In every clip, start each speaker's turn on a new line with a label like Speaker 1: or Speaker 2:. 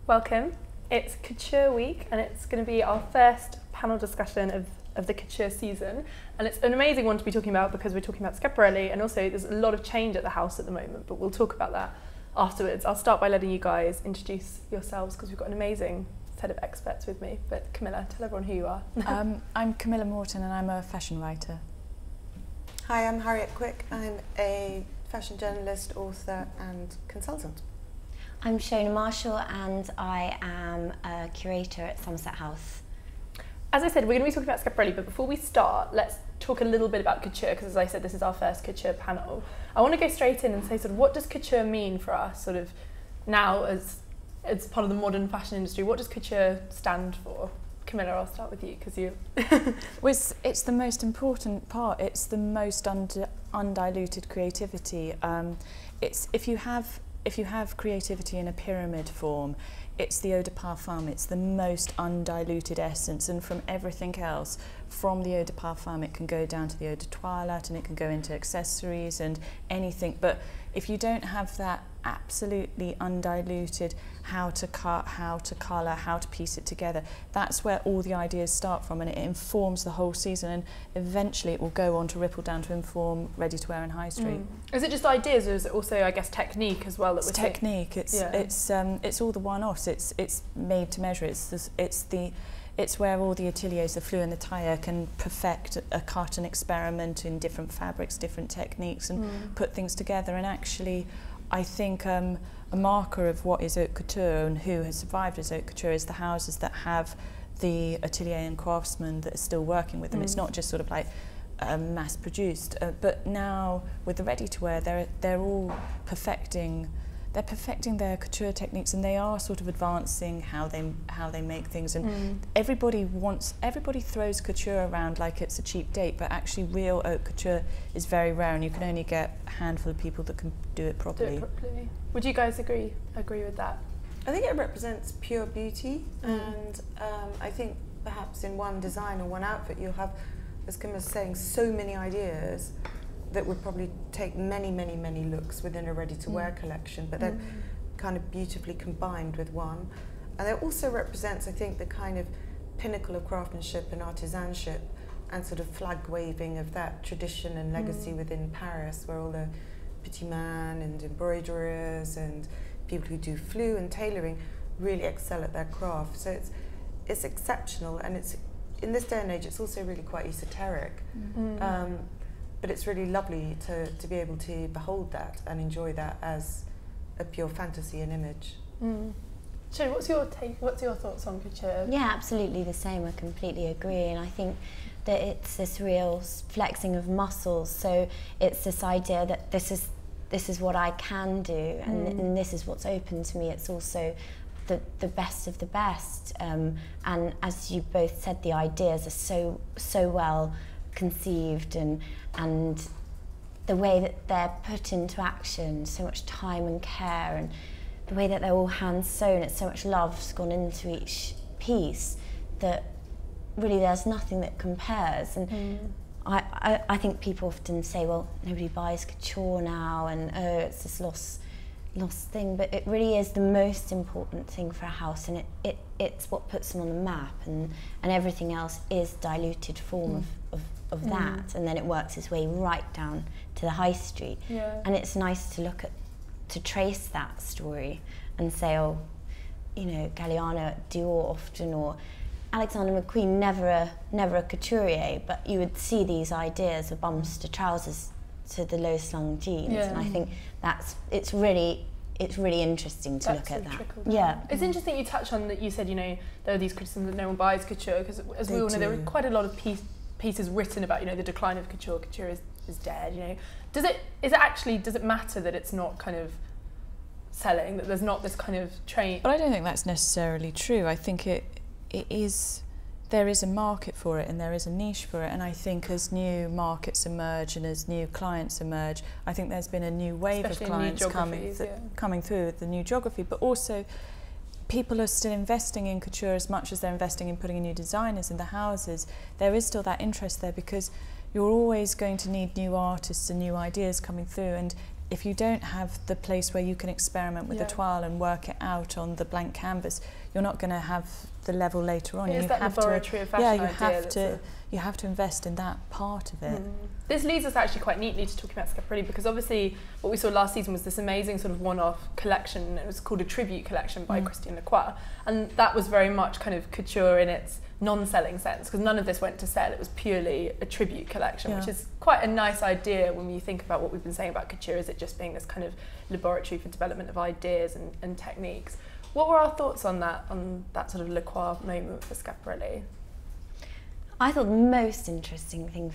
Speaker 1: Welcome. It's Couture Week and it's going to be our first panel discussion of the couture season, and it's an amazing one to be talking about because we're talking about Schiaparelli, and also there's a lot of change at the house at the moment, but we'll talk about that afterwards. I'll start by letting you guys introduce yourselves because we've got an amazing set of experts with me. But Camilla, tell everyone who you are.
Speaker 2: I'm Camilla Morton and I'm a fashion writer.
Speaker 3: Hi, I'm Harriet Quick. I'm a fashion journalist, author and consultant.
Speaker 4: I'm Shonagh Marshall and I am a curator at Somerset House.
Speaker 1: As I said, we're going to be talking about Schiaparelli, but before we start, let's talk a little bit about couture, because as I said, this is our first couture panel. I want to go straight in and say, sort of, what does couture mean for us, sort of, now as part of the modern fashion industry? What does couture stand for? Camilla, I'll start with you, because you...
Speaker 2: Well, it's the most important part. It's the most undiluted creativity. If you have creativity in a pyramid form, it's the eau de parfum, it's the most undiluted essence, and from everything else, from the eau de parfum it can go down to the eau de toilette and it can go into accessories and anything, but if you don't have that absolutely undiluted how to cut, how to colour, how to piece it together, that's where all the ideas start from, and it informs the whole season, and eventually it will go on to ripple down to inform ready to wear in high street.
Speaker 1: Is it just ideas, or is it also, I guess, technique as well? It's
Speaker 2: technique. It's all the one-offs. It's made to measure. It's where all the ateliers, the flue and the tailleur, can perfect a cut and experiment in different fabrics, different techniques, and put things together. And actually, I think a marker of what is haute couture and who has survived as haute couture is the houses that have the atelier and craftsmen that are still working with them. It's not just sort of like mass produced, but now with the ready-to-wear, they're all perfecting. They're perfecting their couture techniques, and they are sort of advancing how they make things. And everybody throws couture around like it's a cheap date, but actually real haute couture is very rare, and you can only get a handful of people that can do it properly.
Speaker 1: Would you guys agree with that?
Speaker 3: I think it represents pure beauty, and I think perhaps in one design or one outfit you'll have, as Kim was saying, so many ideas that would probably take many looks within a ready-to-wear collection, but then kind of beautifully combined with one. And it also represents, I think, the kind of pinnacle of craftsmanship and artisanship and sort of flag waving of that tradition and legacy within Paris, where all the petit mains and embroiderers and people who do flue and tailoring really excel at their craft. So it's exceptional, and it's, in this day and age, it's also really quite esoteric. But it's really lovely to be able to behold that and enjoy that as a pure fantasy and image.
Speaker 1: So what's your take? What's your thoughts on couture?
Speaker 4: Yeah, absolutely the same. I completely agree, and I think that it's this real flexing of muscles. So it's this idea that this is what I can do, and this is what's open to me. It's also the best of the best, and as you both said, the ideas are so well conceived, and the way that they're put into action, so much time and care, and the way that they're all hand sewn, it's so much love's gone into each piece that really there's nothing that compares. And I think people often say, well, nobody buys couture now, and oh, it's this lost thing, but it really is the most important thing for a house, and it's what puts them on the map, and everything else is diluted form of that, and then it works its way right down to the high street. And it's nice to look at, to trace that story and say, oh, you know, Galliano at Dior often, or Alexander McQueen, never a couturier, but you would see these ideas of bumps to trousers to the low slung jeans, and I think it's really interesting to look at that.
Speaker 1: Yeah, it's interesting you touch on that. You said, you know, there are these criticisms that no one buys couture, because as we all know, there are quite a lot of pieces written about, you know, the decline of couture. Couture is dead. You know, does it matter that it's not kind of selling, that there's not this kind of train?
Speaker 2: But I don't think that's necessarily true. I think there is a market for it, and there is a niche for it, and I think as new markets emerge and as new clients emerge, I think there's been a new wave of clients coming through with the new geography, but also people are still investing in couture as much as they're investing in putting in new designers in the houses. There is still that interest there, because you're always going to need new artists and new ideas coming through, and if you don't have the place where you can experiment with the toile and work it out on the blank canvas, you're not going to have the level later on.
Speaker 1: It is that laboratory of fashion idea.
Speaker 2: You have to invest in that part of it.
Speaker 1: This leads us actually quite neatly to talking about Schiaparelli, because obviously what we saw last season was this amazing sort of one-off collection. It was called a tribute collection by Christian Lacroix, and that was very much kind of couture in its non-selling sense, because none of this went to sell. It was purely a tribute collection, which is quite a nice idea when you think about what we've been saying about couture, is it just being this kind of laboratory for development of ideas and techniques. What were our thoughts on that sort of Lacroix moment for Schiaparelli?
Speaker 4: I thought the most interesting thing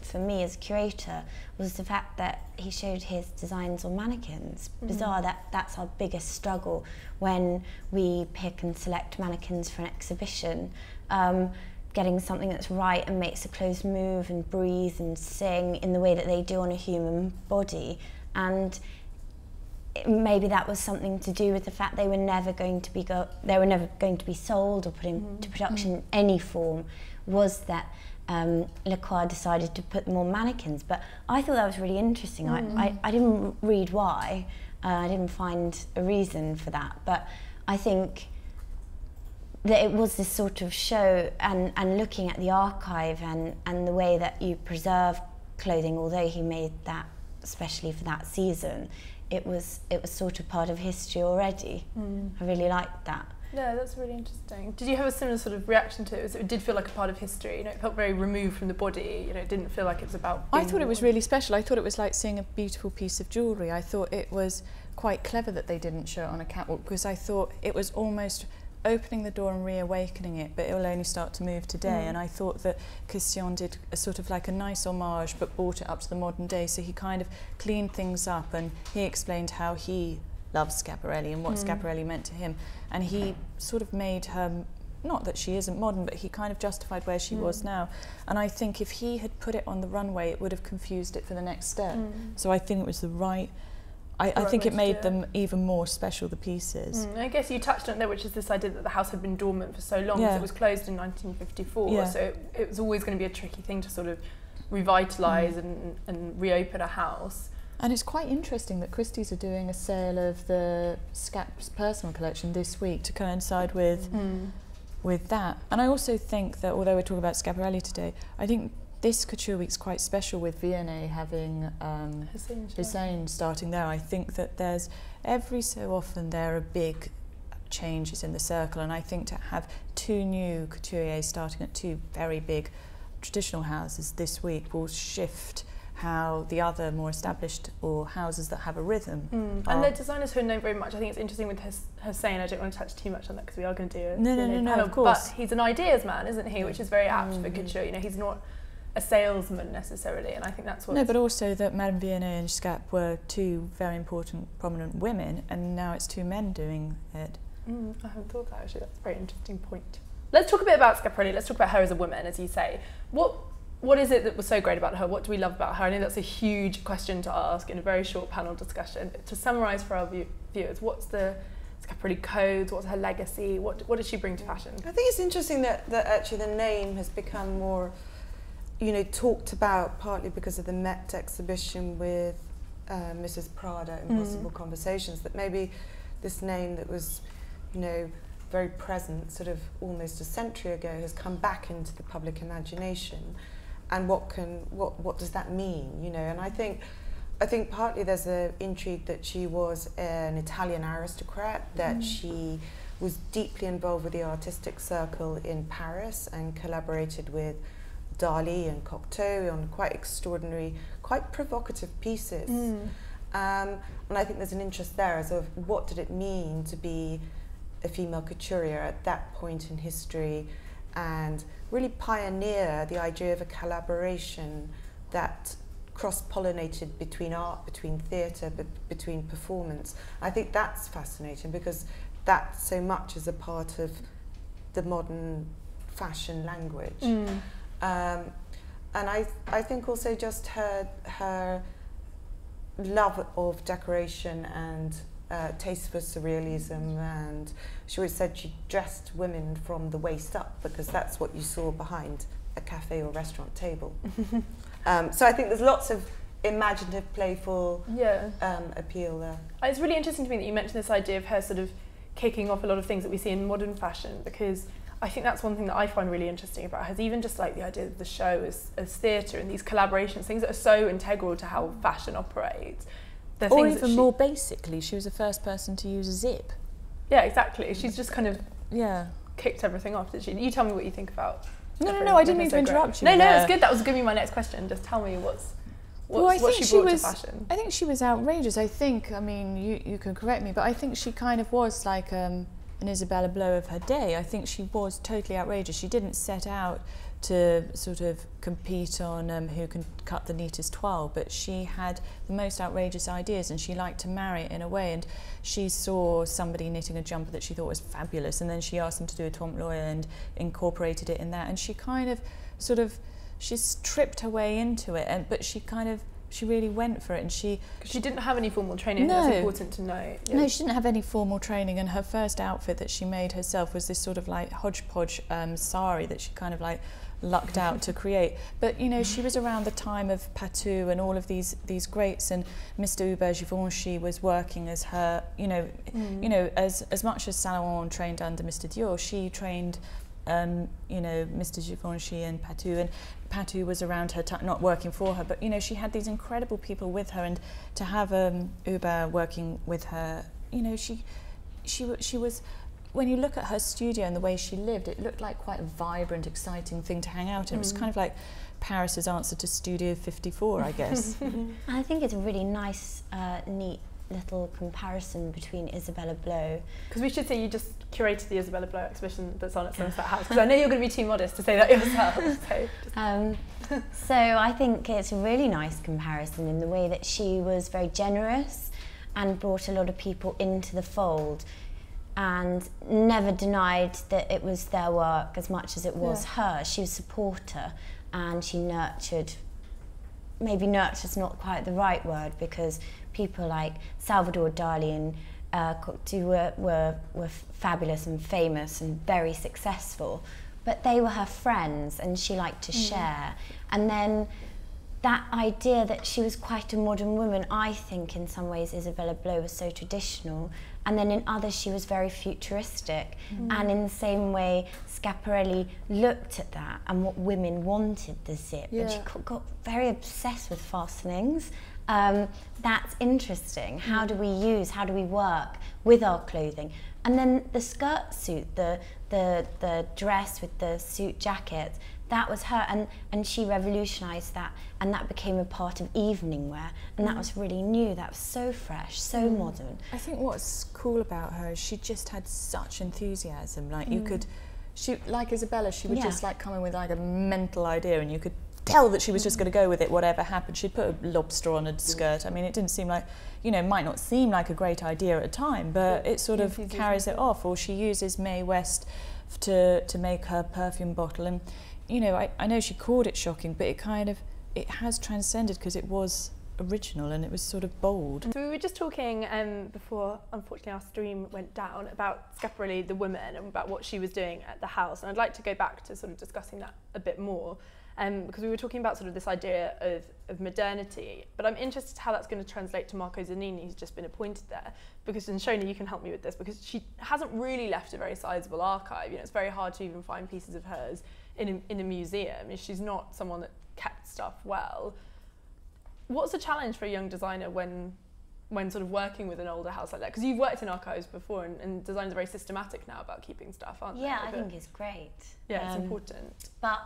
Speaker 4: for me as a curator was the fact that he showed his designs on mannequins. Bizarre, that's our biggest struggle when we pick and select mannequins for an exhibition. Getting something that's right and makes the clothes move and breathe and sing in the way that they do on a human body. And maybe that was something to do with the fact they were never going to be sold or put into production in any form, was that Lacroix decided to put them on mannequins. But I thought that was really interesting. I didn't read why, I didn't find a reason for that, but I think that it was this sort of show and looking at the archive and the way that you preserve clothing, although he made that especially for that season, it was sort of part of history already. I really liked that.
Speaker 1: Yeah, that's really interesting. Did you have a similar sort of reaction to it? It did feel like a part of history, you know, it felt very removed from the body, you know, it didn't feel like it was about...
Speaker 2: I thought it was really special. I thought it was like seeing a beautiful piece of jewellery. I thought it was quite clever that they didn't show it on a catwalk, because I thought it was almost opening the door and reawakening it, but it will only start to move today. And I thought that Christian did a sort of like a nice homage, but brought it up to the modern day. So he kind of cleaned things up, and he explained how he loved Schiaparelli and what Schiaparelli meant to him. And he sort of made her, not that she isn't modern, but he kind of justified where she was now. And I think if he had put it on the runway, it would have confused it for the next step. So I think it was the right... I think it made them even more special, the pieces.
Speaker 1: I guess you touched on it there, which is this idea that the house had been dormant for so long, because it was closed in 1954, so it was always going to be a tricky thing to sort of revitalise and reopen a house.
Speaker 2: And it's quite interesting that Christie's are doing a sale of the Scap's personal collection this week to coincide with that. And I also think that, although we're talking about Schiaparelli today, I think this Couture Week's quite special with V&A having Hussein starting there. I think that there's, every so often there are big changes in the circle, and I think to have two new couturiers starting at two very big traditional houses this week will shift how the other more established or houses that have a rhythm.
Speaker 1: And the designers who are known very much, I think it's interesting with Hussein, I don't want to touch too much on that because we are going to do a panel,
Speaker 2: of course.
Speaker 1: But he's an ideas man, isn't he, which is very apt for couture. You know, he's not a salesman necessarily, and I think that's what...
Speaker 2: No, but also that Madame V&A and Scap were two very important, prominent women, and now it's two men doing it.
Speaker 1: I haven't thought that, actually. That's a very interesting point. Let's talk a bit about Schiaparelli. Let's talk about her as a woman, as you say. What is it that was so great about her? What do we love about her? I know that's a huge question to ask in a very short panel discussion. To summarise for our viewers, what's the Schiaparelli codes? What's her legacy? What does she bring to fashion?
Speaker 3: I think it's interesting that actually the name has become more, you know, talked about partly because of the Met exhibition with Mrs. Prada, Impossible Conversations, that maybe this name that was, you know, very present sort of almost a century ago has come back into the public imagination. And what does that mean, you know? And I think partly there's an intrigue that she was an Italian aristocrat, that she was deeply involved with the artistic circle in Paris and collaborated with Dali and Cocteau on quite extraordinary, quite provocative pieces. And I think there's an interest there as of what did it mean to be a female couturier at that point in history, and really pioneer the idea of a collaboration that cross-pollinated between art, between theatre, between performance. I think that's fascinating because that so much is a part of the modern fashion language. And I think also just her love of decoration and taste for surrealism, and she always said she dressed women from the waist up because that's what you saw behind a cafe or restaurant table. So I think there's lots of imaginative, playful appeal there.
Speaker 1: It's really interesting to me that you mentioned this idea of her sort of kicking off a lot of things that we see in modern fashion, because I think that's one thing that I find really interesting about her, is even just like the idea of the show as theatre and these collaborations, things that are so integral to how fashion operates.
Speaker 2: Or even more basically, she was the first person to use a zip.
Speaker 1: Yeah, exactly. She's just kind of kicked everything off, did she? You tell me what you think about.
Speaker 2: No, I didn't mean to interrupt you.
Speaker 1: No, it's good. That was going to be my next question. Just tell me what she brought to fashion.
Speaker 2: I think she was outrageous. I mean, you can correct me, but I think she kind of was like an Isabella Blow of her day. I think she was totally outrageous. She didn't set out to sort of compete on who can cut the neatest toile, but she had the most outrageous ideas, and she liked to marry it in a way. And she saw somebody knitting a jumper that she thought was fabulous, and then she asked them to do a trompe l'oeil and incorporated it in that. And she kind of she's tripped her way into it, but she really went for it, and she
Speaker 1: didn't have any formal training. No, that's important to know. Yeah.
Speaker 2: No, she didn't have any formal training, and her first outfit that she made herself was this sort of like hodgepodge sari that she kind of like lucked out to create. But you know, she was around the time of Patou and all of these greats, and Mr. Hubert Givenchy was working as her, you know, as much as Saint Laurent trained under Mr. Dior, she trained you know, Mr. Givenchy and Patou was around her time, not working for her, but you know, she had these incredible people with her, and to have Hubert working with her, you know, she was, when you look at her studio and the way she lived, it looked like quite a vibrant, exciting thing to hang out in. It was kind of like Paris's answer to Studio 54, I guess.
Speaker 4: I think it's a really nice, neat little comparison between Isabella Blow.
Speaker 1: Because we should say you just curated the Isabella Blow exhibition that's on at Somerset House, because I know you're going to be too modest to say that yourself.
Speaker 4: So I think it's a really nice comparison in the way that she was very generous and brought a lot of people into the fold, and never denied that it was their work as much as it was her. She was a supporter, and she nurtured, maybe nurture's not quite the right word, because people like Salvador Dali and Cocteau were fabulous and famous and very successful, but they were her friends, and she liked to share. And then that idea that she was quite a modern woman, I think in some ways Isabella Blow was so traditional, and then in others she was very futuristic. And in the same way, Schiaparelli looked at that and what women wanted, the zip, and she got very obsessed with fastenings. That's interesting. How do we work with our clothing? And then the skirt suit, the dress with the suit jacket, that was her, and she revolutionised that, and that became a part of evening wear, and that was really new. That was so fresh, so modern.
Speaker 2: I think what's cool about her is she just had such enthusiasm. Like like Isabella, she would just like come in with like a mental idea, and you could tell that she was just going to go with it, whatever happened. She'd put a lobster on a skirt. I mean, it didn't seem like, you know, it might not seem like a great idea at a time, but it sort of carries it off. Or she uses Mae West to make her perfume bottle, and you know, I know she called it shocking, but it has transcended because it was original and it was sort of bold.
Speaker 1: So we were just talking before, unfortunately, our stream went down, about Schiaparelli, the woman, and about what she was doing at the house. And I'd like to go back to sort of discussing that a bit more, because we were talking about sort of this idea of modernity, but I'm interested how that's going to translate to Marco Zanini, who's just been appointed there, because, and Shonagh, you can help me with this, because she hasn't really left a very sizable archive. You know, it's very hard to even find pieces of hers in a museum. She's not someone that kept stuff well. What's the challenge for a young designer when sort of working with an older house like that? Because you've worked in archives before, and designers are very systematic now about keeping stuff, aren't they?
Speaker 4: Yeah, I think it's great.
Speaker 1: Yeah, it's important.
Speaker 4: But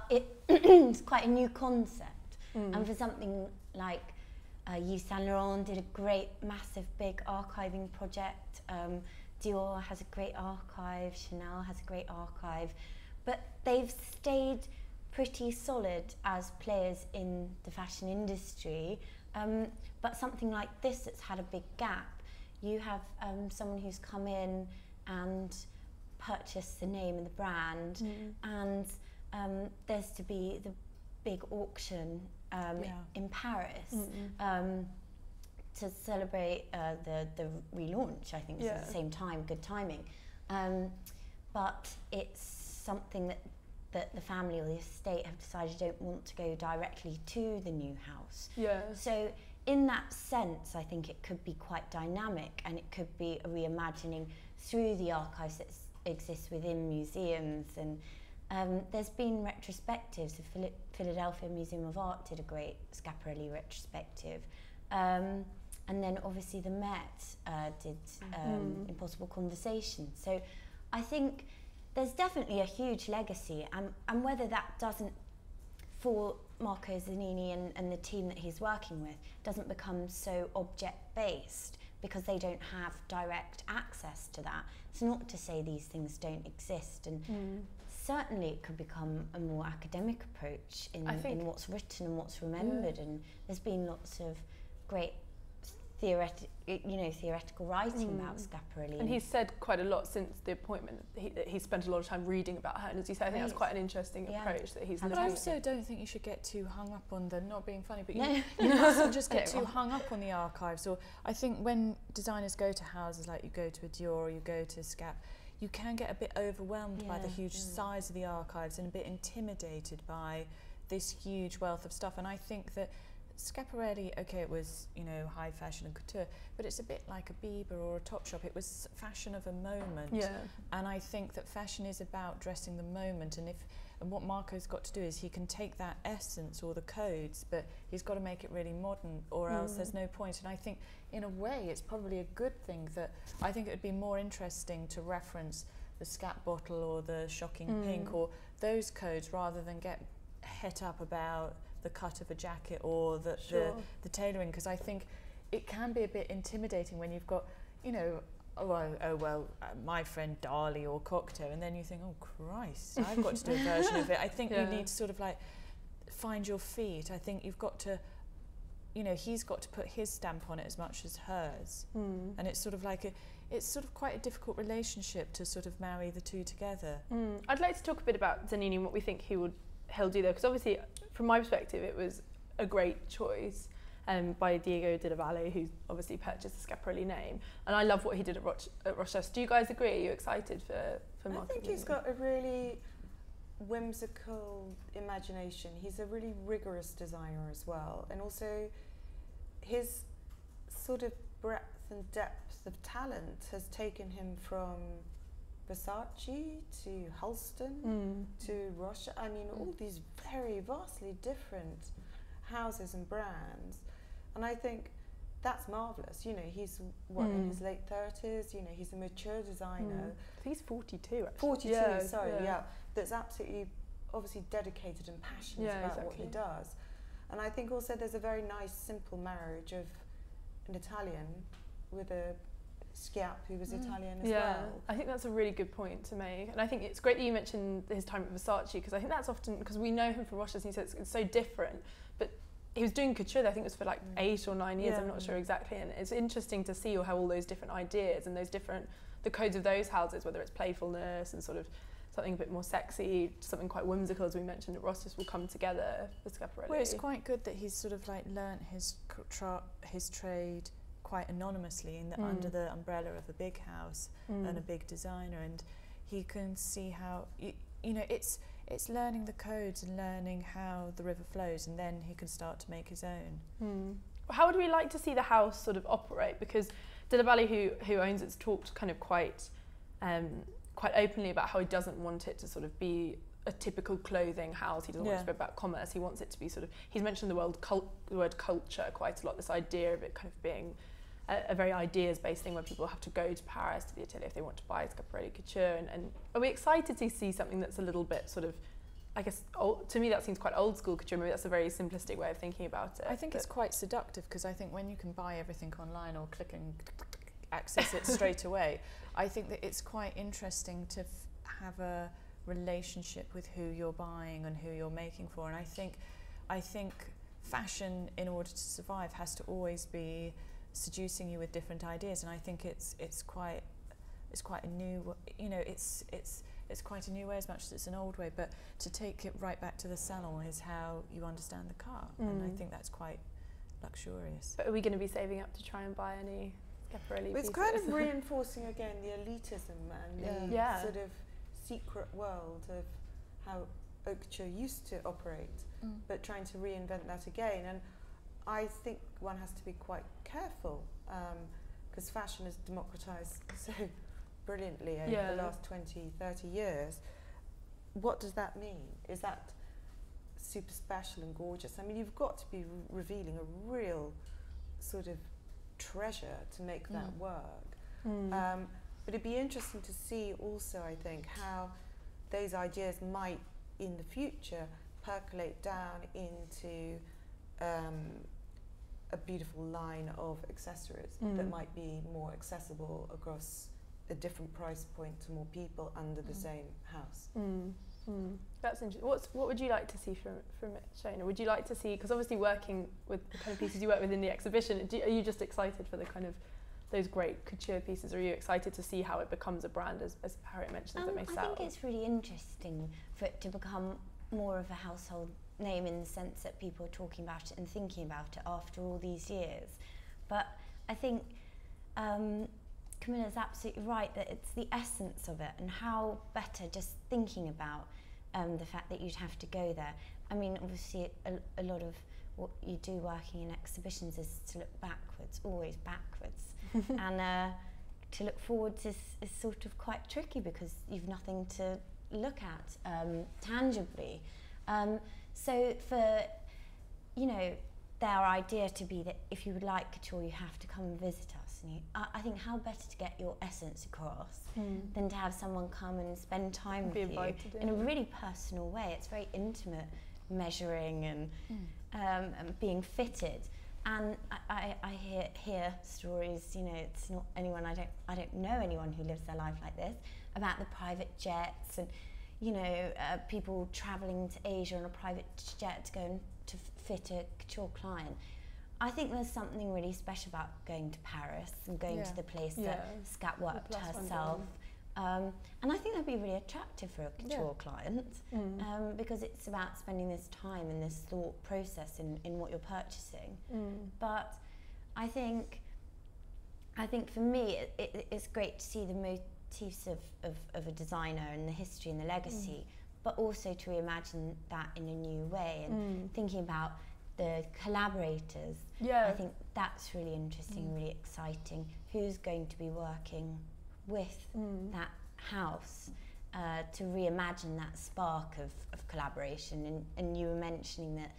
Speaker 4: it's quite a new concept. And for something like Yves Saint Laurent did a great, massive, big archiving project. Dior has a great archive. Chanel has a great archive. But they've stayed pretty solid as players in the fashion industry. But something like this that's had a big gap, you have someone who's come in and purchased the name and the brand, and there's to be the big auction in Paris to celebrate the relaunch. I think it's at the same time, good timing. But it's something that that the family or the estate have decided don't want to go directly to the new house.
Speaker 1: Yeah.
Speaker 4: So in that sense, I think it could be quite dynamic, and it could be a reimagining through the archives that exists within museums. And there's been retrospectives. The Philadelphia Museum of Art did a great Schiaparelli retrospective. And then obviously the Met did Impossible Conversation. So I think there's definitely a huge legacy, and whether that doesn't, for Marco Zanini and the team that he's working with, doesn't become so object-based because they don't have direct access to that. It's not to say these things don't exist, and certainly it could become a more academic approach in what's written and what's remembered, and there's been lots of great theoretical writing about Schiaparelli.
Speaker 1: And he's said quite a lot since the appointment. He spent a lot of time reading about her, and as you say, I think that's quite an interesting approach that he's looking at.
Speaker 2: But I also don't think you should get too hung up on the, not being funny, but you mustn't just get too hung up on the archives. Or I think when designers go to houses, like you go to a Dior or you go to Scap, you can get a bit overwhelmed by the huge size of the archives and a bit intimidated by this huge wealth of stuff. And I think that Schiaparelli, okay, it was, you know, high fashion and couture, but it's a bit like a Bieber or a Topshop. It was fashion of a moment. Yeah. And I think that fashion is about dressing the moment, and what Marco's got to do is he can take that essence or the codes, but he's got to make it really modern, or else there's no point. And I think in a way it's probably a good thing that I think it would be more interesting to reference the Scat bottle or the shocking pink or those codes rather than get het up about the cut of a jacket or the tailoring, because I think it can be a bit intimidating when you've got, you know, my friend Dali or Cocteau, and then you think, oh Christ, I've got to do a version of it. I think you need to sort of like find your feet. I think you've got to, you know, he's got to put his stamp on it as much as hers, and it's sort of like it's sort of quite a difficult relationship to sort of marry the two together.
Speaker 1: I'd like to talk a bit about Zanini and what we think he'll do there, because obviously from my perspective it was a great choice by Diego de la Valle, who's obviously purchased the Schiaparelli name, and I love what he did at Rochester. Do you guys agree? Are you excited for Marco?
Speaker 3: I think he's got a really whimsical imagination. He's a really rigorous designer as well, and also his sort of breadth and depth of talent has taken him from Versace to Halston to Rocha. I mean, all these very vastly different houses and brands, and I think that's marvellous. You know, he's in his late 30s. You know, he's a mature designer.
Speaker 1: I think he's 42 actually.
Speaker 3: 42, that's absolutely obviously dedicated and passionate about what he does. And I think also there's a very nice simple marriage of an Italian with a Schiap, who was Italian as well.
Speaker 1: I think that's a really good point to make, and I think it's great that you mentioned his time at Versace, because I think that's often, because we know him from Rochester, and he says it's so different, but he was doing couture, I think it was for like 8 or 9 years, I'm not sure exactly, and it's interesting to see how all those different ideas and the codes of those houses, whether it's playfulness and sort of something a bit more sexy, something quite whimsical, as we mentioned at Rochester, will come together with Schiaparelli.
Speaker 2: Well, it's quite good that he's sort of like learnt his trade quite anonymously under the umbrella of a big house and a big designer, and he can see how you know it's learning the codes and learning how the river flows, and then he can start to make his own.
Speaker 1: How would we like to see the house sort of operate? Because de la Valle, who owns it's talked kind of quite openly about how he doesn't want it to sort of be a typical clothing house. He doesn't want it to be about commerce. He wants it to be sort of, he's mentioned the word culture quite a lot, this idea of it kind of being a very ideas-based thing where people have to go to Paris, to the atelier, if they want to buy Schiaparelli couture. And are we excited to see something that's a little bit sort of, I guess, to me that seems quite old school couture. Maybe that's a very simplistic way of thinking about it.
Speaker 2: I think it's quite seductive, because I think when you can buy everything online or click and access it straight away, I think that it's quite interesting to have a relationship with who you're buying and who you're making for. And I think fashion, in order to survive, has to always be seducing you with different ideas, and I think it's quite a new, you know, it's quite a new way as much as it's an old way, but to take it right back to the salon is how you understand the car, and I think that's quite luxurious.
Speaker 1: But are we going to be saving up to try and buy any Schiaparelli pieces?
Speaker 3: It's kind of reinforcing again the elitism and the sort of secret world of how haute couture used to operate, but trying to reinvent that again. And I think one has to be quite careful, because fashion is democratized so brilliantly over the last 20, 30 years. What does that mean? Is that super special and gorgeous? I mean, you've got to be revealing a real sort of treasure to make that work. But it'd be interesting to see also, I think, how those ideas might in the future percolate down into a beautiful line of accessories that might be more accessible across a different price point to more people under the same house.
Speaker 1: That's interesting. What would you like to see from it, Shonagh? Would you like to see, because obviously working with the kind of pieces you work with in the exhibition, are you just excited for the kind of those great couture pieces, or are you excited to see how it becomes a brand, as Harriet mentioned, that may sell?
Speaker 4: I think it's really interesting for it to become more of a household name, in the sense that people are talking about it and thinking about it after all these years. But I think Camilla's absolutely right that it's the essence of it, and how better just thinking about the fact that you'd have to go there. I mean, obviously a lot of what you do working in exhibitions is to look backwards, always backwards. And to look forwards is sort of quite tricky, because you've nothing to look at tangibly. So for, you know, their idea to be that if you would like couture, you have to come and visit us. And I think how better to get your essence across than to have someone come and spend time with you in a really personal way. It's very intimate, measuring and being fitted. And I hear stories, you know, it's not anyone, I don't know anyone who lives their life like this, about the private jets and, you know, people travelling to Asia on a private jet to go and to fit a couture client. I think there's something really special about going to Paris and going to the place that Scat worked herself. And I think that'd be really attractive for a couture client, because it's about spending this time and this thought process in what you're purchasing. But I think for me it's great to see the motifs of a designer and the history and the legacy, but also to reimagine that in a new way, and thinking about the collaborators. I think that's really interesting, really exciting. Who's going to be working with that house to reimagine that spark of collaboration? And you were mentioning that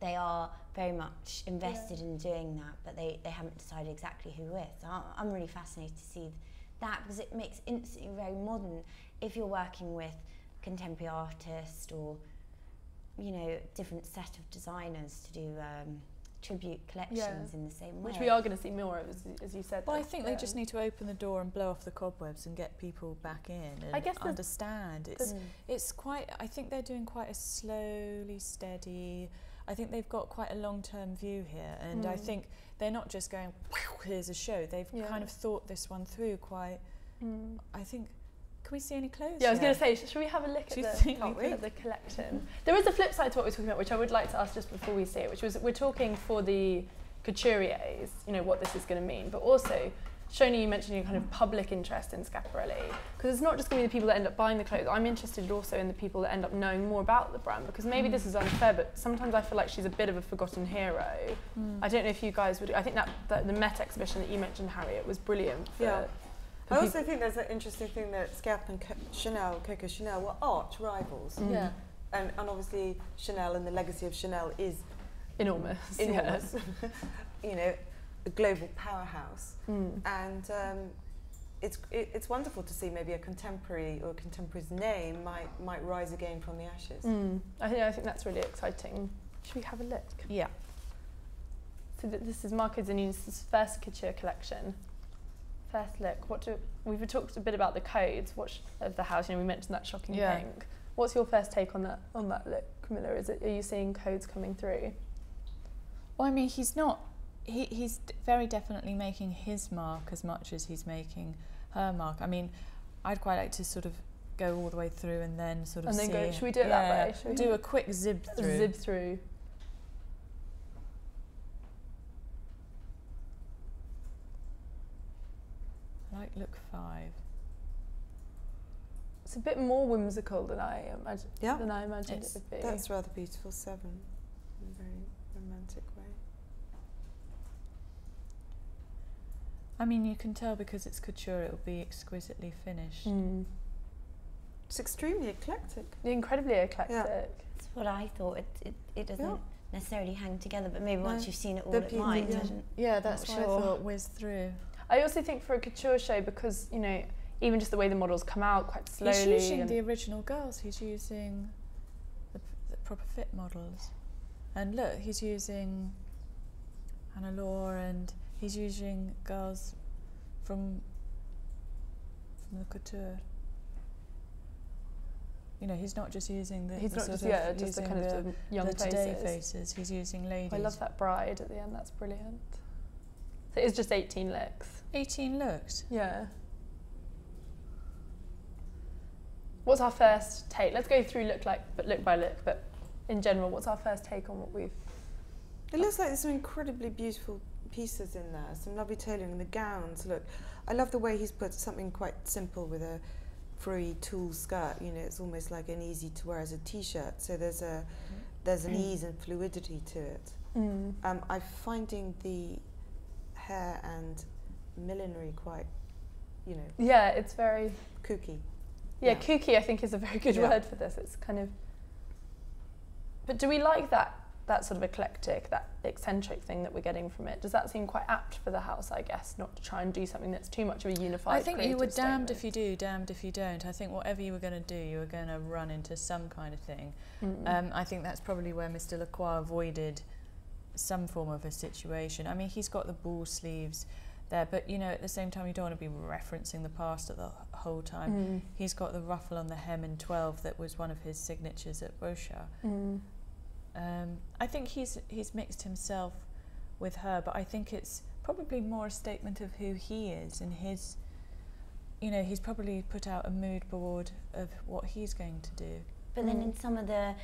Speaker 4: they are very much invested in doing that, but they haven't decided exactly who with. So I'm really fascinated to see that, because it makes instantly very modern if you're working with contemporary artists or, you know, different set of designers to do tribute collections in the same way.
Speaker 1: Which we are going to see more of, as you said.
Speaker 2: Well, I think they just need to open the door and blow off the cobwebs and get people back in and
Speaker 1: I guess
Speaker 2: understand. It's quite, I think they're doing quite a slowly, steady, I think they've got quite a long-term view here, and I think they're not just going, here's a show. They've kind of thought this one through quite, I think. Can we see any clothes?
Speaker 1: Yeah, I was going to say, should we have a look at the collection? There is a flip side to what we're talking about, which I would like to ask just before we see it, which was, we're talking for the couturiers, you know, what this is going to mean, but also, Shonagh, you mentioned your kind of public interest in Schiaparelli, because it's not just going to be the people that end up buying the clothes. I'm interested also in the people that end up knowing more about the brand, because maybe this is unfair, but sometimes I feel like she's a bit of a forgotten hero. I don't know if you guys would. I think that the Met exhibition that you mentioned, Harriet, was brilliant.
Speaker 3: I also think there's an interesting thing that Schiap and Coco Chanel were arch rivals. And obviously Chanel and the legacy of Chanel is
Speaker 1: enormous.
Speaker 3: You know, a global powerhouse. And it's wonderful to see maybe a contemporary or a contemporary's name might rise again from the ashes.
Speaker 1: I think that's really exciting. Should we have a look?
Speaker 2: Yeah.
Speaker 1: So this is Marco Zanini's first couture collection. First look. We've talked a bit about the codes of the house. You know, we mentioned that shocking pink. What's your first take on that look, Camilla? Are you seeing codes coming through?
Speaker 2: Well, I mean, he's not. He's very definitely making his mark as much as he's making her mark. I mean, I'd quite like to sort of go all the way through and then sort of see.
Speaker 1: Go. Should we do it that way? Should we
Speaker 2: do a quick zib through?
Speaker 1: Zib through.
Speaker 2: I like look 5.
Speaker 1: It's a bit more whimsical than I imagined it would be.
Speaker 3: That's rather beautiful. 7, in a very romantic way.
Speaker 2: I mean, you can tell because it's couture, it will be exquisitely finished.
Speaker 3: It's extremely eclectic.
Speaker 1: Incredibly eclectic.
Speaker 3: Yeah.
Speaker 4: That's what I thought. It doesn't necessarily hang together, but maybe once you've seen it all, it might.
Speaker 2: Yeah, that's what I thought whizzed through.
Speaker 1: I also think for a couture show, because, you know, even just the way the models come out quite slowly.
Speaker 2: He's using the original girls. He's using the proper fit models. And look, he's using Hannah Law, and he's using girls from the couture. You know, he's not just using the
Speaker 1: young
Speaker 2: today faces. He's using ladies.
Speaker 1: I love that bride at the end. That's brilliant. So it's just 18 looks.
Speaker 2: 18 looks.
Speaker 1: Yeah. What's our first take? Let's go through look by look, but in general, what's our first take on what we've...
Speaker 3: It looks like there's some incredibly beautiful pieces in there, some lovely tailoring. The gowns, look. I love the way he's put something quite simple with a free tulle skirt. You know, it's almost like an easy to wear as a t-shirt. So there's an ease and fluidity to it. I'm finding the hair and millinery quite, you know...
Speaker 1: Yeah, it's very...
Speaker 3: kooky.
Speaker 1: Yeah, kooky I think is a very good word for this. It's kind of... But do we like that sort of eclectic, that eccentric thing that we're getting from it? Does that seem quite apt for the house, I guess, not to try and do something that's too much of a unified
Speaker 2: I think you were damned
Speaker 1: statement?
Speaker 2: if you do, damned if you don't. I think whatever you were going to do, you were going to run into some kind of thing. I think that's probably where Mr. Lacroix avoided some form of a situation. I mean, he's got the ball sleeves there, but you know, at the same time, you don't want to be referencing the past at the whole time. He's got the ruffle on the hem in 12 that was one of his signatures at Beauchamp. I think he's mixed himself with her, but I think it's probably more a statement of who he is and his, you know, he's probably put out a mood board of what he's going to do.
Speaker 4: But then in some of the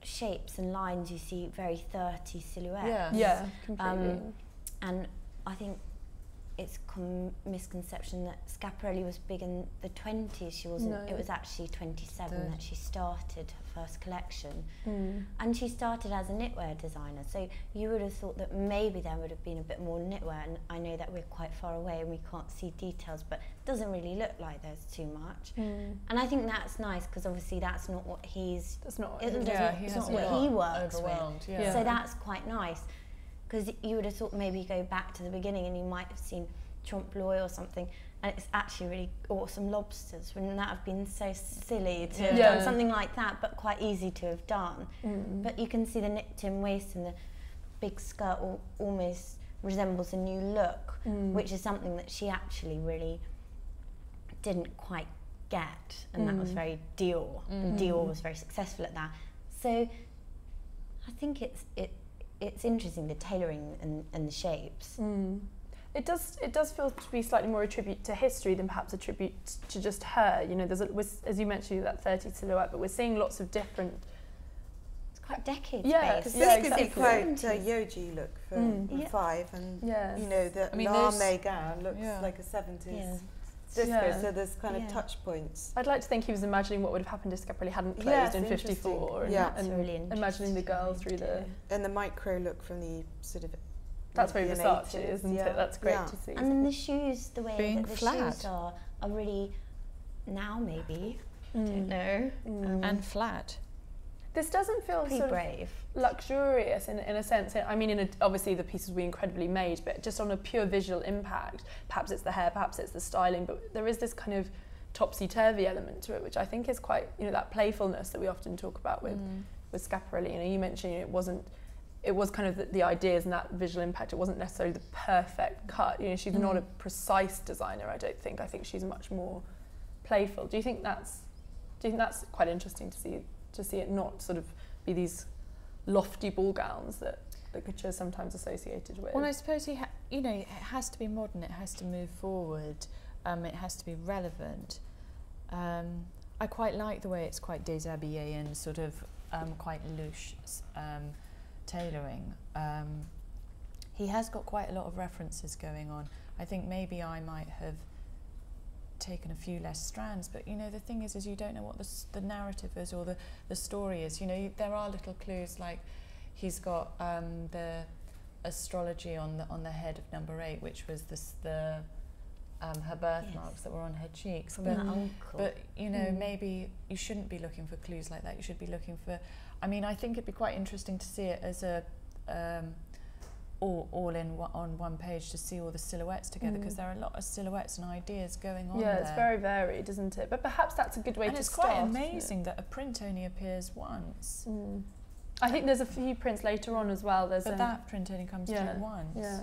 Speaker 4: shapes and lines, you see very 30 silhouettes.
Speaker 1: Yeah, completely.
Speaker 4: And I think it's misconception that Schiaparelli was big in the 20s. She wasn't. No. It was actually 27 that she started her first collection. And she started as a knitwear designer. So you would have thought that maybe there would have been a bit more knitwear. And I know that we're quite far away and we can't see details, but it doesn't really look like there's too much. And I think that's nice because obviously that's not what he's...
Speaker 1: That's not
Speaker 4: it's not what he works with.
Speaker 2: Yeah.
Speaker 4: So that's quite nice. Because you would have thought maybe you go back to the beginning and you might have seen trompe l'oeil or something, and it's actually really awesome lobsters. Wouldn't that have been so silly to have done something like that, but quite easy to have done? But you can see the nipped-in waist and the big skirt almost resembles a new look, which is something that she actually really didn't quite get, and that was very Dior, and Dior was very successful at that. So I think it's interesting, the tailoring and the shapes.
Speaker 1: It does feel to be slightly more a tribute to history than perhaps a tribute to just her. You know, as you mentioned, that 30 silhouette, but we're seeing lots of different...
Speaker 4: It's quite decades
Speaker 3: This
Speaker 4: based.
Speaker 3: could be quite a Yoji look for 5, and you know, the lame gown looks like a 70s. Disco, so there's kind of touch points.
Speaker 1: I'd like to think he was imagining what would have happened if Schiaparelli hadn't closed in 54, and
Speaker 4: really
Speaker 1: imagining the girl through the...
Speaker 3: And the micro look from the sort of...
Speaker 1: That's very Versace, isn't it? That's great to see.
Speaker 4: And then the shoes, the way
Speaker 2: being
Speaker 4: that the
Speaker 2: flat.
Speaker 4: shoes are really, now maybe, I don't know.
Speaker 2: And flat.
Speaker 1: This doesn't feel
Speaker 4: Pretty
Speaker 1: sort
Speaker 4: brave.
Speaker 1: of luxurious in a sense. I mean, obviously the pieces were incredibly made, but just on a pure visual impact, perhaps it's the hair, perhaps it's the styling, but there is this kind of topsy-turvy element to it, which I think is quite, you know, that playfulness that we often talk about with Schiaparelli. You know, you mentioned it was kind of the ideas and that visual impact. It wasn't necessarily the perfect cut. You know, she's not a precise designer, I don't think. I think she's much more playful. Do you think that's quite interesting to see it not sort of be these lofty ball gowns that couture is sometimes associated with?
Speaker 2: Well, I suppose it has to be modern. It has to move forward. It has to be relevant. I quite like the way it's quite déshabillé and sort of quite louche tailoring. He has got quite a lot of references going on. I think maybe I might have taken a few less strands, but you know, the thing is you don't know what the narrative is or the story is. You know, there are little clues, like he's got the astrology on the head of number 8, which was her birthmarks that were on her cheeks.
Speaker 4: From her uncle.
Speaker 2: But you know, maybe you shouldn't be looking for clues like that. You should be looking for. I mean, I think it'd be quite interesting to see it as a all in on one page, to see all the silhouettes together, because there are a lot of silhouettes and ideas going on there.
Speaker 1: It's very varied, isn't it? But perhaps that's a good way to start.
Speaker 2: And it's quite amazing that a print only appears once.
Speaker 1: I think there's a few prints later on as well. But
Speaker 2: that print only comes through once.
Speaker 1: Yeah.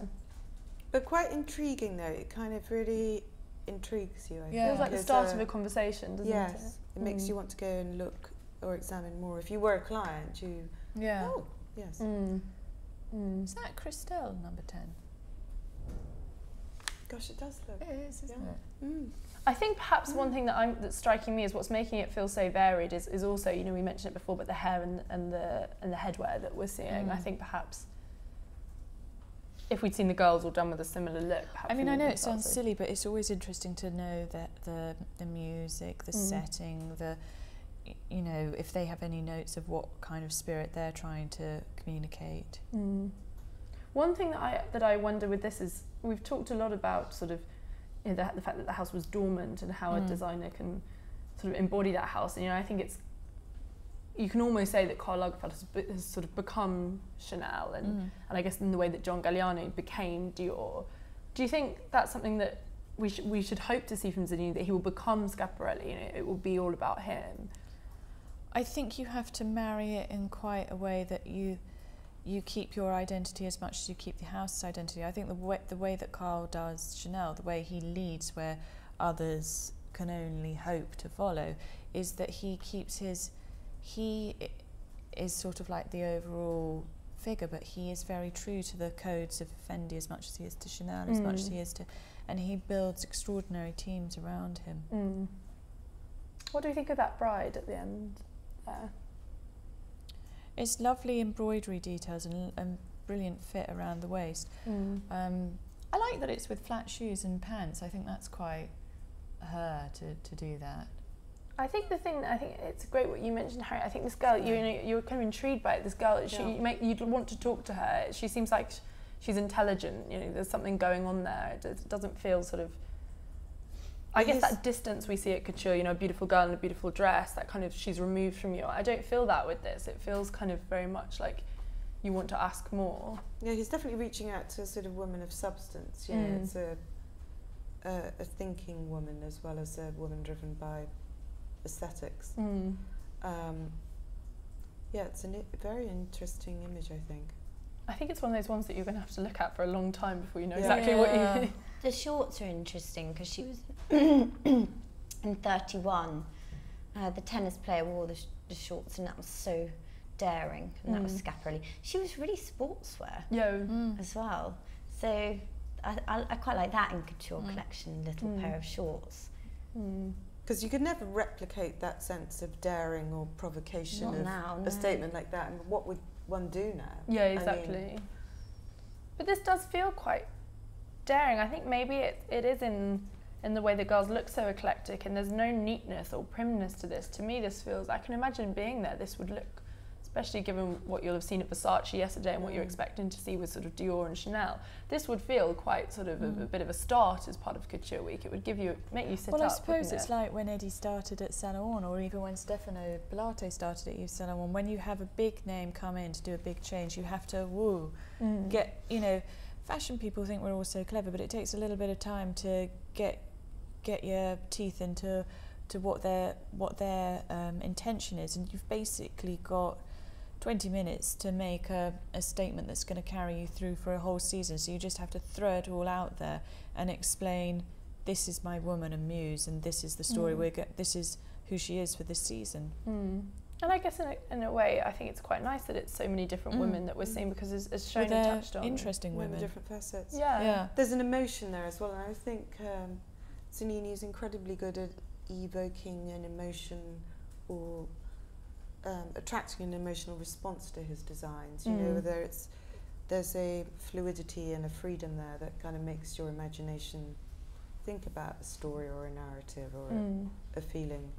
Speaker 3: But quite intriguing though. It kind of really intrigues you. I think.
Speaker 1: It feels like the start of a conversation, doesn't it?
Speaker 3: Yes. It makes you want to go and look or examine more. If you were a client, you...
Speaker 2: Yeah.
Speaker 3: Oh, yes.
Speaker 2: Is that Christelle, number 10?
Speaker 3: Gosh, it does look.
Speaker 2: It is, isn't it?
Speaker 1: I think perhaps one thing that's striking me is what's making it feel so varied is also, you know, we mentioned it before, but the hair and the headwear that we're seeing. I think perhaps if we'd seen the girls all done with a similar look, perhaps.
Speaker 2: I mean, I know it sounds silly, but it's always interesting to know that the music, the setting, you know, if they have any notes of what kind of spirit they're trying to communicate.
Speaker 1: One thing that I wonder with this is, we've talked a lot about sort of, you know, the fact that the house was dormant and how a designer can sort of embody that house. And you know, I think you can almost say that Karl Lagerfeld has sort of become Chanel, and I guess in the way that John Galliano became Dior. Do you think that's something that we should hope to see from Zanini, that he will become Schiaparelli? You know, it will be all about him.
Speaker 2: I think you have to marry it in quite a way that you keep your identity as much as you keep the house's identity. I think the way that Karl does Chanel, the way he leads where others can only hope to follow, is that he is sort of like the overall figure, but he is very true to the codes of Fendi as much as he is to Chanel, as much as he is to, and he builds extraordinary teams around him.
Speaker 1: What do you think of that bride at the end there?
Speaker 2: It's lovely embroidery details and brilliant fit around the waist. I like that it's with flat shoes and pants. I think that's quite her to do that.
Speaker 1: I think it's great what you mentioned, Harriet. I think this girl, you're kind of intrigued by it. This girl, you'd want to talk to her. She seems like she's intelligent. You know, there's something going on there. It doesn't feel sort of. I guess that distance we see at Couture, you know, a beautiful girl in a beautiful dress, that kind of, she's removed from you. I don't feel that with this. It feels kind of very much like you want to ask more.
Speaker 3: Yeah, he's definitely reaching out to a sort of woman of substance. Yeah, it's a thinking woman as well as a woman driven by aesthetics. Yeah, it's a very interesting image, I think. I
Speaker 1: think it's one of those ones that you're going to have to look at for a long time before you know exactly what you...
Speaker 4: The shorts are interesting because she was in 31. The tennis player wore the shorts, and that was so daring, and that was Schiaparelli. She was really sportswear as well. So I quite like that in Couture collection, little pair of shorts.
Speaker 3: Because you could never replicate that sense of daring or provocation a statement like that. And what would one do now?
Speaker 1: Yeah, exactly. But this does feel quite daring. I think maybe it is in the way the girls look so eclectic, and there's no neatness or primness to this. To me, this feels, I can imagine being there, this would look, especially given what you'll have seen at Versace yesterday and what you're expecting to see with sort of Dior and Chanel, this would feel quite sort of a bit of a start as part of Couture Week. It would make you sit up.
Speaker 2: Well, I suppose it's like when Eddie started at Saint Laurent, or even when Stefano Bellato started at Yves Saint Laurent. When you have a big name come in to do a big change, you have to get, you know, fashion people think we're all so clever, but it takes a little bit of time to get your teeth into what their intention is, and you've basically got 20 minutes to make a statement that's going to carry you through for a whole season. So you just have to throw it all out there and explain, this is my woman and muse, and this is the story this is who she is for this season.
Speaker 1: And I guess in a way, I think it's quite nice that it's so many different women that we're seeing, because as Shonagh touched on,
Speaker 2: interesting women,
Speaker 3: different facets.
Speaker 1: Yeah.
Speaker 3: There's an emotion there as well, and I think Zanini is incredibly good at evoking an emotion or attracting an emotional response to his designs. You know, whether there's a fluidity and a freedom there that kind of makes your imagination think about a story or a narrative or a feeling,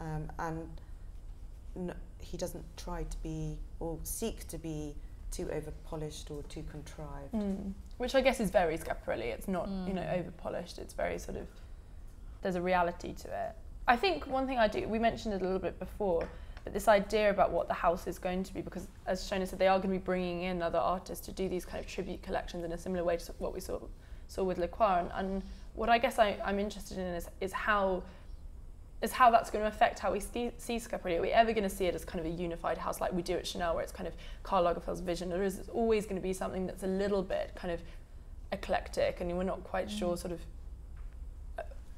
Speaker 3: and he doesn't try to be or seek to be too over-polished or too contrived.
Speaker 1: Which I guess is very Schiaparelli. It's not, you know, over-polished. It's very sort of, there's a reality to it. I think one thing we mentioned it a little bit before, but this idea about what the house is going to be, because as Shonagh said, they are going to be bringing in other artists to do these kind of tribute collections in a similar way to what we saw with Le Croix. And what I guess I'm interested in is how that's going to affect how we see Schiaparelli. Are we ever going to see it as kind of a unified house like we do at Shonagh, where it's kind of Karl Lagerfeld's vision, or is it always going to be something that's a little bit kind of eclectic and we're not quite sure sort of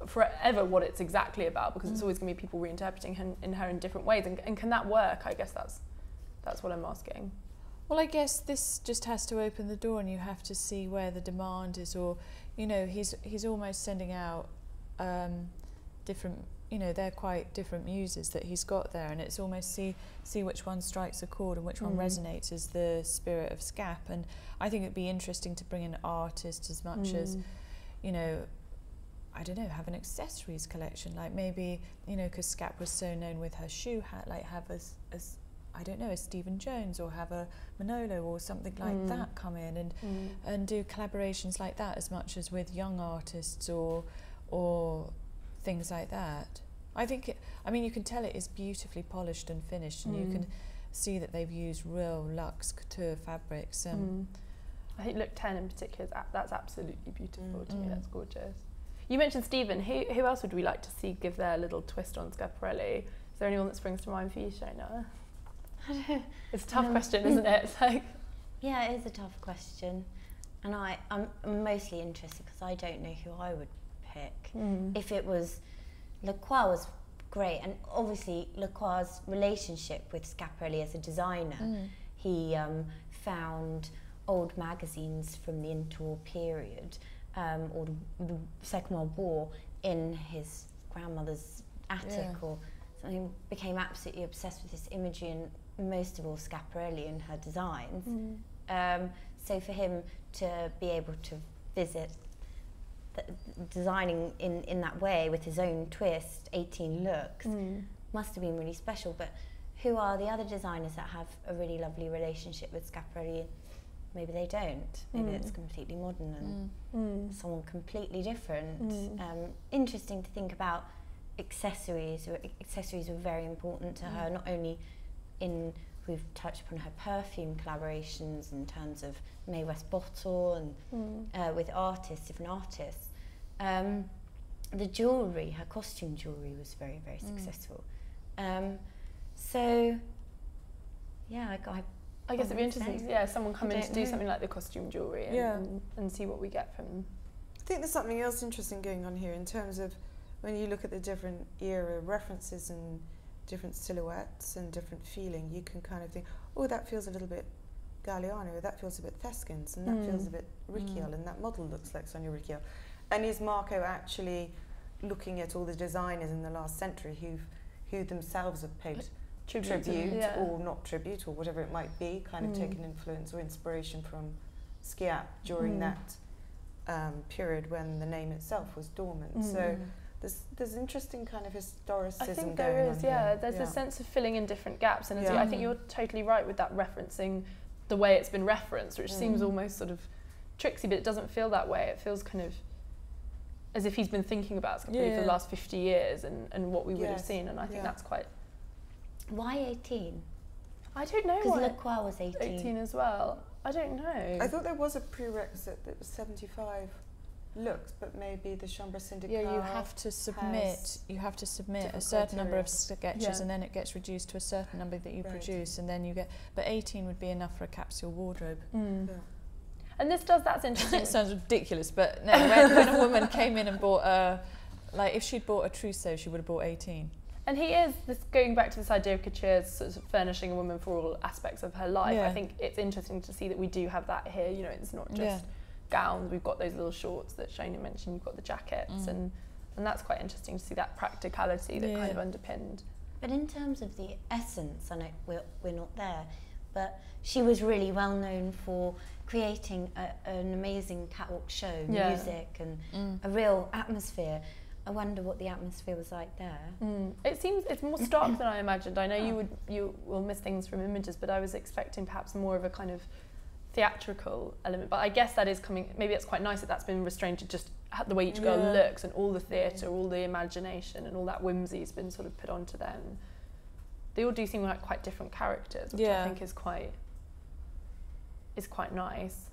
Speaker 1: forever what it's exactly about, because it's always going to be people reinterpreting her in different ways, and can that work? I guess that's what I'm asking.
Speaker 2: Well, I guess this just has to open the door, and you have to see where the demand is, or, you know, he's almost sending out different, you know, they're quite different muses that he's got there, and it's almost see which one strikes a chord and which one resonates as the spirit of Scap. And I think it'd be interesting to bring in artists as much as, you know, I don't know, have an accessories collection, like maybe, you know, because Scap was so known with her shoe hat, like have as I don't know, a Stephen Jones, or have a Manolo or something like that come in and do collaborations like that, as much as with young artists or things like that. I think I mean, you can tell it is beautifully polished and finished, and you can see that they've used real luxe couture fabrics.
Speaker 1: I think look 10 in particular, that's absolutely beautiful to me. That's gorgeous. You mentioned Stephen. Who else would we like to see give their little twist on Schiaparelli? Is there anyone that springs to mind for you, Shonagh? It's a tough question, isn't it? It's like,
Speaker 4: yeah, it is a tough question, and I'm mostly interested because I don't know who I would pick. If it was Le Croix, was great, and obviously Le Croix's relationship with Schiaparelli as a designer, he found old magazines from the interwar period, or the Second World War, in his grandmother's attic or something, became absolutely obsessed with this imagery, and most of all Schiaparelli and her designs. So for him to be able to visit designing in that way with his own twist, 18 looks, must have been really special. But who are the other designers that have a really lovely relationship with Schiaparelli? Maybe they don't. Maybe it's completely modern and someone completely different. Interesting to think about accessories. Accessories were very important to her, not only we've touched upon her perfume collaborations in terms of Mae West bottle and with artists, different artists. The jewellery, her costume jewellery, was very, very successful. So, yeah, I guess
Speaker 1: it'd be interesting, someone come in to do something like the costume jewellery and see what we get from.
Speaker 3: I think there's something else interesting going on here in terms of when you look at the different era references and different silhouettes and different feeling, you can kind of think, oh, that feels a little bit Galliano, that feels a bit Theskens, and that feels a bit Ricciel, and that model looks like Sonia Ricciel. And is Marco actually looking at all the designers in the last century who themselves have paid tribute or not tribute, or whatever it might be, kind of taken influence or inspiration from Schiap during that period when the name itself was dormant. So there's interesting kind of historicism.
Speaker 1: I think there is, there's a sense of filling in different gaps, and I think you're totally right with that, referencing the way it's been referenced, which seems almost sort of tricksy, but it doesn't feel that way. It feels kind of as if he's been thinking about Schiaparelli for the last 50 years and what we would have seen, and I think that's quite...
Speaker 4: Why 18?
Speaker 1: I don't know.
Speaker 4: Because Le Croix was 18.
Speaker 1: 18 as well. I don't know.
Speaker 3: I thought there was a prerequisite that was 75 looks, but maybe the Chambre Syndicale.
Speaker 2: Yeah, you have to submit a certain number of sketches, and then it gets reduced to a certain number that you produce, and then you get. But 18 would be enough for a capsule wardrobe.
Speaker 1: And that's interesting.
Speaker 2: It sounds ridiculous, but no. When a woman came in and bought if she'd bought a trousseau, she would have bought 18.
Speaker 1: And he is going back to this idea of couture sort of furnishing a woman for all aspects of her life. I think it's interesting to see that we do have that here. You know, it's not just gowns. We've got those little shorts that Shonagh mentioned. You've got the jackets, and that's quite interesting to see that practicality that kind of underpinned.
Speaker 4: But in terms of the essence, I know we're not there, but she was really well known for creating an amazing catwalk show, music and a real atmosphere. I wonder what the atmosphere was like there.
Speaker 1: It seems it's more stark than I imagined. I know you will miss things from images, but I was expecting perhaps more of a kind of theatrical element. But I guess that is coming. Maybe it's quite nice that that's been restrained to just the way each girl looks, and all the theatre, all the imagination, and all that whimsy has been sort of put onto them. They all do seem like quite different characters, which I think is quite nice.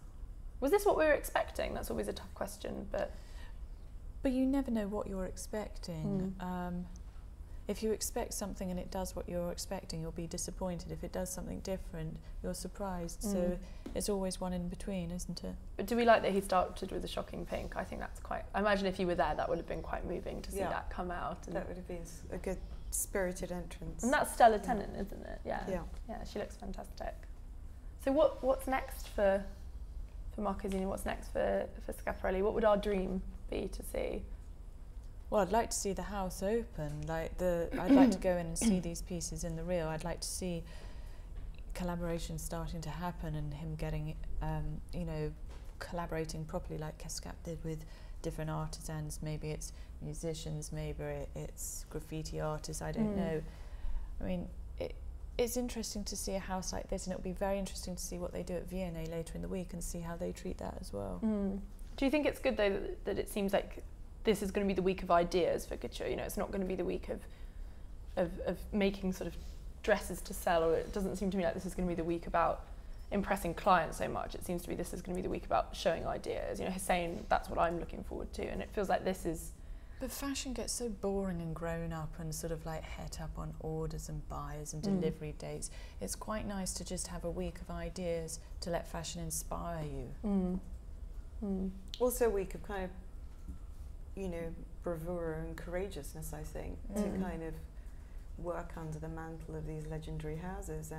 Speaker 1: Was this what we were expecting? That's always a tough question, but
Speaker 2: you never know what you're expecting. If you expect something and it does what you're expecting, you'll be disappointed. If it does something different, you're surprised. So it's always one in between, isn't it?
Speaker 1: But do we like that he started with a shocking pink? I think that's quite... I imagine if you were there, that would have been quite moving to see that come out. And
Speaker 3: that would have been a good spirited entrance.
Speaker 1: And that's Stella Tennant, isn't it? Yeah, she looks fantastic. So what's next for Marcosini? What's next for Schiaparelli? What would our dream be to see?
Speaker 2: Well, I'd like to see the house open. I'd like to go in and see these pieces in the real. I'd like to see collaboration starting to happen and him getting, collaborating properly like Cascap did with different artisans. Maybe it's musicians, maybe it's graffiti artists, I don't know. I mean, it's interesting to see a house like this, and it'll be very interesting to see what they do at V&A later in the week and see how they treat that as well.
Speaker 1: Do you think it's good though that it seems like this is going to be the week of ideas for couture? You know, it's not going to be the week of making sort of dresses to sell, or it doesn't seem to me like this is going to be the week about impressing clients so much. It seems to be this is going to be the week about showing ideas. You know, he's saying that's what I'm looking forward to, and it feels like this is...
Speaker 2: But fashion gets so boring and grown up and sort of like het up on orders and buyers and delivery dates. It's quite nice to just have a week of ideas to let fashion inspire you.
Speaker 3: Also a week of kind of, bravura and courageousness, I think, to kind of work under the mantle of these legendary houses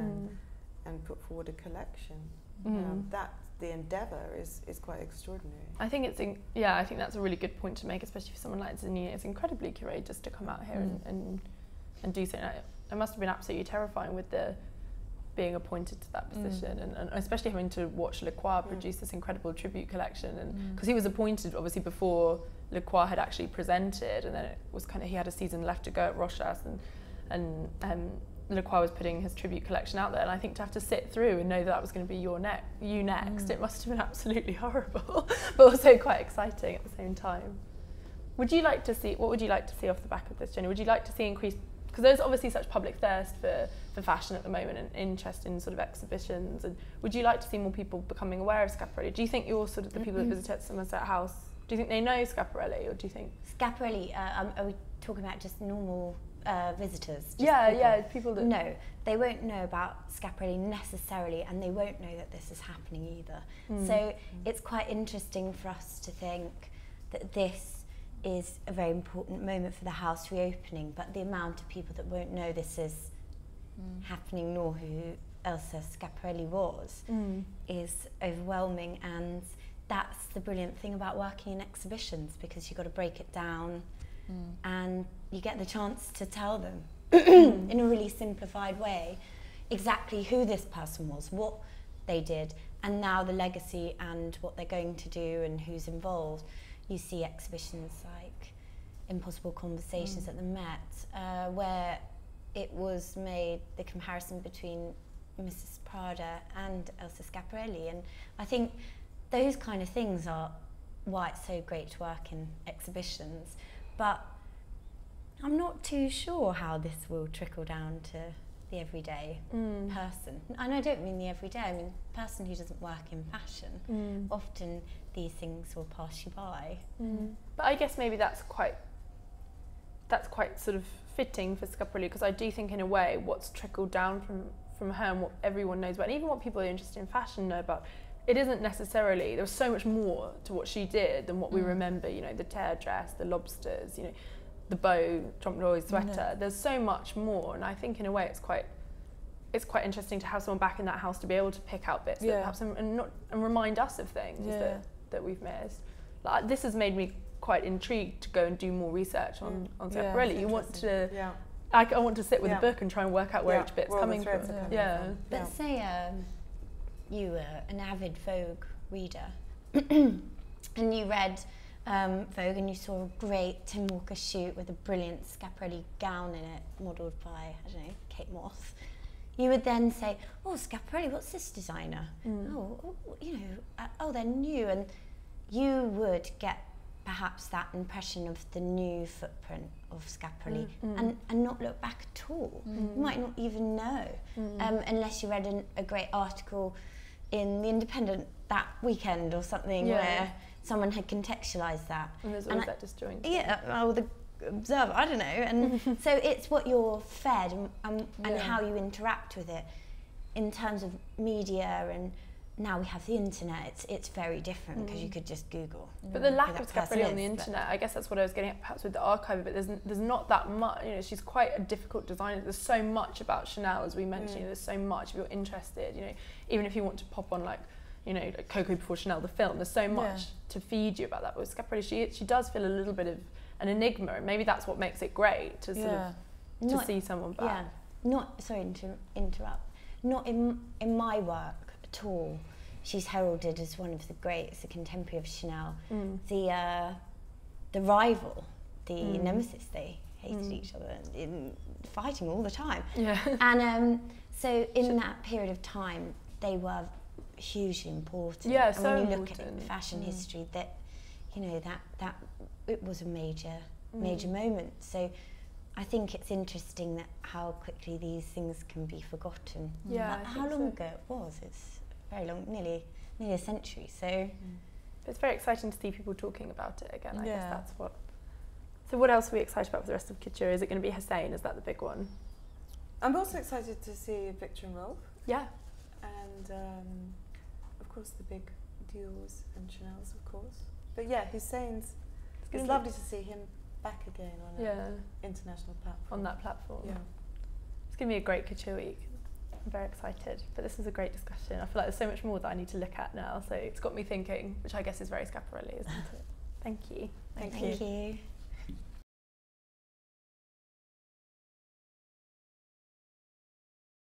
Speaker 3: and put forward a collection. The endeavour is quite extraordinary.
Speaker 1: I think I think that's a really good point to make, especially for someone like Zanini. It's incredibly courageous to come out here and do something. It must have been absolutely terrifying with being appointed to that position, and especially having to watch Le Croix produce this incredible tribute collection, and because he was appointed obviously before Le Croix had actually presented, and then it was kind of, he had a season left to go at Rochas, and Le Croix was putting his tribute collection out there, and I think to have to sit through and know that was going to be you next, it must have been absolutely horrible, but also quite exciting at the same time. What would you like to see off the back of this, Jenny? Would you like to see increased, because there's obviously such public thirst for fashion at the moment and interest in sort of exhibitions, and would you like to see more people becoming aware of Schiaparelli? Do you think you're sort of the people that visit at Somerset House, do you think they know Schiaparelli, or do you think...
Speaker 4: Schiaparelli, are we talking about just normal visitors?
Speaker 1: People that...
Speaker 4: No, they won't know about Schiaparelli necessarily, and they won't know that this is happening either. So it's quite interesting for us to think that this is a very important moment for the house reopening, but the amount of people that won't know this is happening, nor who Elsa Schiaparelli was, is overwhelming. And that's the brilliant thing about working in exhibitions, because you've got to break it down and you get the chance to tell them in a really simplified way exactly who this person was, what they did, and now the legacy and what they're going to do and who's involved. You see exhibitions like Impossible Conversations at the Met, where it was made the comparison between Mrs. Prada and Elsa Schiaparelli, and I think those kind of things are why it's so great to work in exhibitions. But I'm not too sure how this will trickle down to the everyday person. And I don't mean the everyday, I mean the person who doesn't work in fashion. Often these things will pass you by.
Speaker 1: But I guess maybe that's quite sort of fitting for Schiaparelli, because I do think in a way what's trickled down from her and what everyone knows about, and even what people who are interested in fashion know about, it isn't necessarily, there was so much more to what she did than what we remember, the tear dress, the lobsters, the bow, Trompe l'oeil sweater. There's so much more, and I think in a way it's quite interesting to have someone back in that house to be able to pick out bits that perhaps and remind us of things that we've missed. Like, this has made me quite intrigued to go and do more research on Schiaparelli. You want to I want to sit with a book and try and work out where each bit's coming from.
Speaker 4: But say you were an avid Vogue reader and you read Vogue and you saw a great Tim Walker shoot with a brilliant Schiaparelli gown in it, modelled by, I don't know, Kate Moss. You would then say, oh, Schiaparelli, what's this designer? Oh, you know, oh, they're new. And you would get perhaps that impression of the new footprint of Schiaparelli and not look back at all. You might not even know, unless you read a great article in The Independent that weekend or something where someone had contextualised that.
Speaker 1: And there's always that disjoint.
Speaker 4: Yeah, or the Observer, I don't know. And so it's what you're fed and how you interact with it in terms of media, and now we have the internet, it's very different because you could just Google.
Speaker 1: But the lack of Schiaparelli on the internet, I guess that's what I was getting at perhaps with the archive, but there's not that much, you know, she's quite a difficult designer. There's so much about Shonagh, as we mentioned, you know, there's so much if you're interested, you know, even if you want to pop on like, you know, like Coco before Chanel, the film, there's so much to feed you about that. But with Schiaparelli, she does feel a little bit of an enigma, and maybe that's what makes it great to sort of to see someone back.
Speaker 4: Yeah, not, sorry to interrupt, not in my work at all. She's heralded as one of the greats, a contemporary of Chanel, the rival, the nemesis. They hated each other, fighting all the time. Yeah. And so in that period of time, they were hugely important.
Speaker 1: Yeah,
Speaker 4: and
Speaker 1: so
Speaker 4: when you
Speaker 1: important.
Speaker 4: look at fashion history, that, you know, that it was a major moment. So I think it's interesting that how quickly these things can be forgotten.
Speaker 1: Yeah.
Speaker 4: How long ago it was? It's very long, nearly a century. So
Speaker 1: it's very exciting to see people talking about it again. I guess that's what. So what else are we excited about for the rest of couture? Is it going to be Hussein? Is that the big one?
Speaker 3: I'm also excited to see Victor and Rolf.
Speaker 1: Yeah.
Speaker 3: And of course the big Dior's and Chanel's, of course. But yeah, Hussein's. It's lovely to see him back again on an international platform.
Speaker 1: On that platform.
Speaker 3: Yeah.
Speaker 1: It's going to be a great couture week. I'm very excited. But this is a great discussion. I feel like there's so much more that I need to look at now. So it's got me thinking, which I guess is very Schiaparelli, isn't it? Thank you.
Speaker 3: Thank
Speaker 4: you.